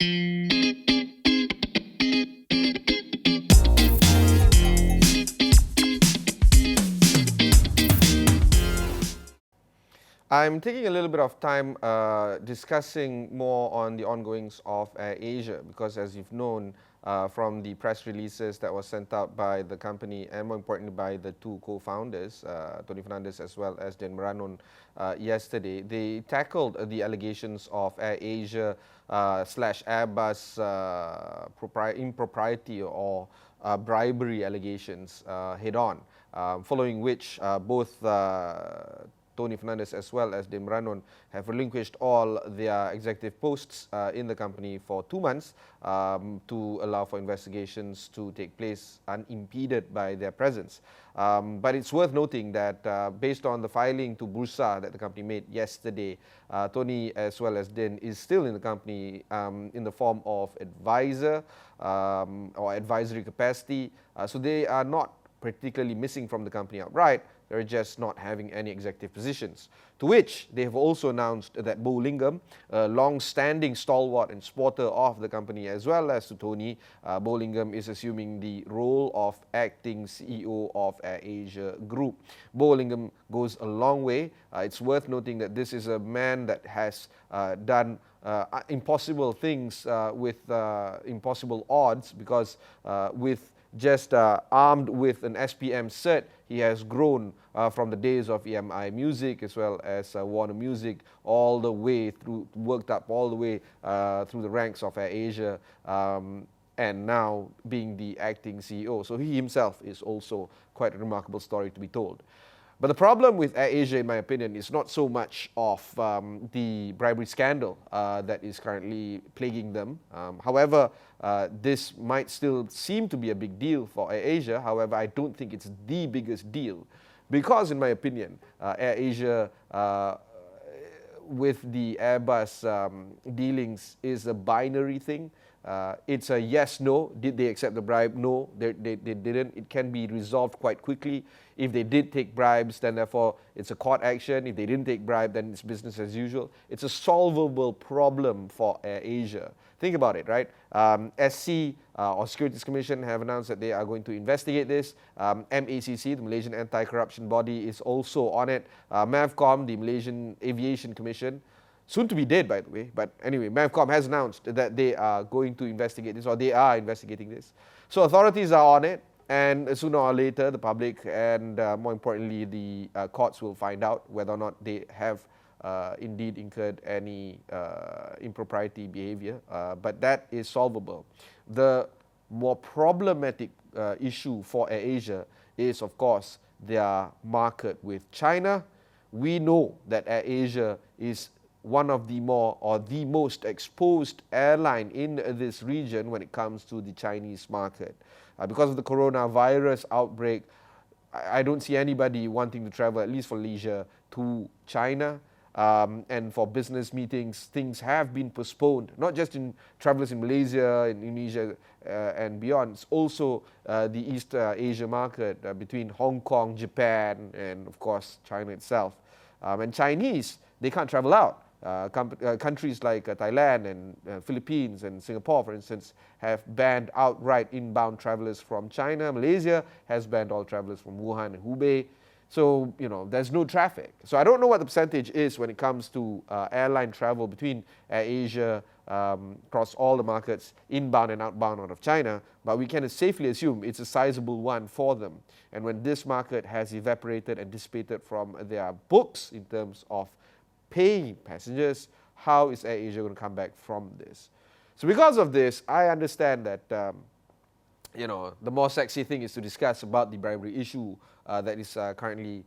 I'm taking a little bit of time discussing more on the ongoings of AirAsia because, as you've known from the press releases that were sent out by the company and more importantly by the two co-founders, Tony Fernandes as well as Meranun, yesterday, they tackled the allegations of AirAsia slash Airbus impropriety or bribery allegations head on, following which both Tony Fernandes as well as Meranun have relinquished all their executive posts in the company for 2 months to allow for investigations to take place unimpeded by their presence. But it's worth noting that based on the filing to Bursa that the company made yesterday, Tony as well as Din is still in the company in the form of advisor or advisory capacity. So they are not particularly missing from the company outright. They're just not having any executive positions. To which they have also announced that Bo Lingam, a long-standing stalwart and supporter of the company, as well as to Tony, Bo Lingam is assuming the role of acting CEO of AirAsia Group. Bo Lingam goes a long way. It's worth noting that this is a man that has done impossible things with impossible odds, because with just armed with an SPM cert, he has grown from the days of EMI Music as well as Warner Music, all the way through, worked up all the way through the ranks of AirAsia, and now being the acting CEO. So he himself is also quite a remarkable story to be told. But the problem with AirAsia, in my opinion, is not so much of the bribery scandal that is currently plaguing them. However, this might still seem to be a big deal for AirAsia. However, I don't think it's the biggest deal because, in my opinion, AirAsia with the Airbus dealings is a binary thing. It's a yes, no. Did they accept the bribe? No, they didn't. It can be resolved quite quickly. If they did take bribes, then therefore it's a court action. If they didn't take bribe, then it's business as usual. It's a solvable problem for AirAsia. Think about it, right? SC or Securities Commission have announced that they are going to investigate this. MACC, the Malaysian Anti-Corruption Body, is also on it. MAVCOM, the Malaysian Aviation Commission, soon to be dead, by the way. But anyway, MAVCOM has announced that they are going to investigate this, or they are investigating this. So authorities are on it, and sooner or later, the public and more importantly, the courts will find out whether or not they have indeed incurred any impropriety behavior. But that is solvable. The more problematic issue for AirAsia is, of course, their market with China. We know that AirAsia is one of the more or the most exposed airline in this region when it comes to the Chinese market. Because of the coronavirus outbreak, I don't see anybody wanting to travel, at least for leisure, to China. And for business meetings, things have been postponed, not just in travelers in Malaysia, in Indonesia and beyond. It's also the East Asia market between Hong Kong, Japan, and of course China itself. And Chinese, they can't travel out. Countries like Thailand and Philippines and Singapore, for instance, have banned outright inbound travelers from China. Malaysia has banned all travelers from Wuhan and Hubei. So, there's no traffic. So I don't know what the percentage is when it comes to airline travel between AirAsia across all the markets, inbound and outbound out of China, but we can safely assume it's a sizable one for them. And when this market has evaporated and dissipated from their books in terms of paying passengers, how is AirAsia going to come back from this? So because of this, I understand that the more sexy thing is to discuss about the bribery issue that is currently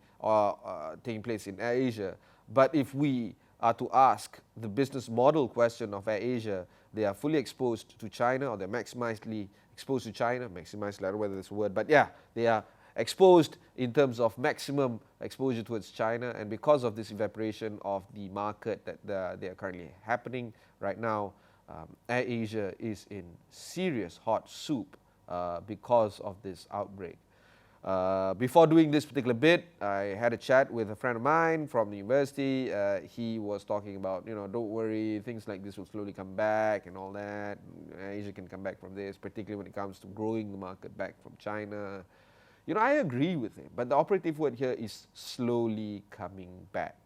taking place in AirAsia. But if we are to ask the business model question of AirAsia, they are fully exposed to China, or they're maximally exposed to China. Maximized, I don't know whether that's a word, but yeah, they are exposed in terms of maximum exposure towards China, and because of this evaporation of the market that they are currently happening right now, AirAsia is in serious hot soup because of this outbreak. Before doing this particular bit, I had a chat with a friend of mine from the university. He was talking about, don't worry, things like this will slowly come back and all that. Asia can come back from this, particularly when it comes to growing the market back from China. I agree with him, but the operative word here is slowly coming back.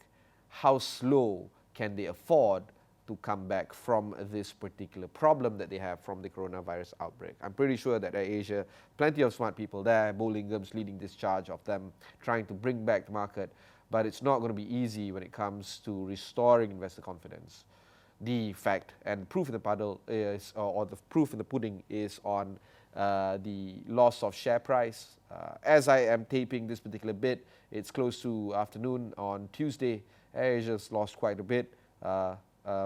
How slow can they afford to come back from this particular problem that they have from the coronavirus outbreak? I'm pretty sure that AirAsia, plenty of smart people there, Bollingham's leading this charge of them trying to bring back the market, but it's not going to be easy when it comes to restoring investor confidence. The fact and proof in the puddle is, or the proof in the pudding is on the loss of share price. As I am taping this particular bit, it's close to afternoon on Tuesday. AirAsia's lost quite a bit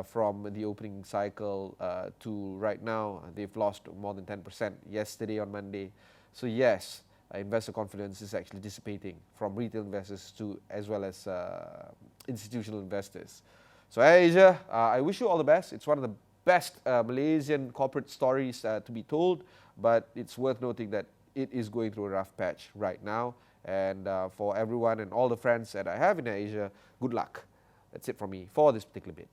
from the opening cycle to right now. They've lost more than 10% yesterday on Monday. So yes, investor confidence is actually dissipating from retail investors to as well as institutional investors. So AirAsia, I wish you all the best. It's one of the best Malaysian corporate stories to be told, but it's worth noting that it is going through a rough patch right now. And for everyone and all the friends that I have in AirAsia, good luck. That's it from me for this particular bit.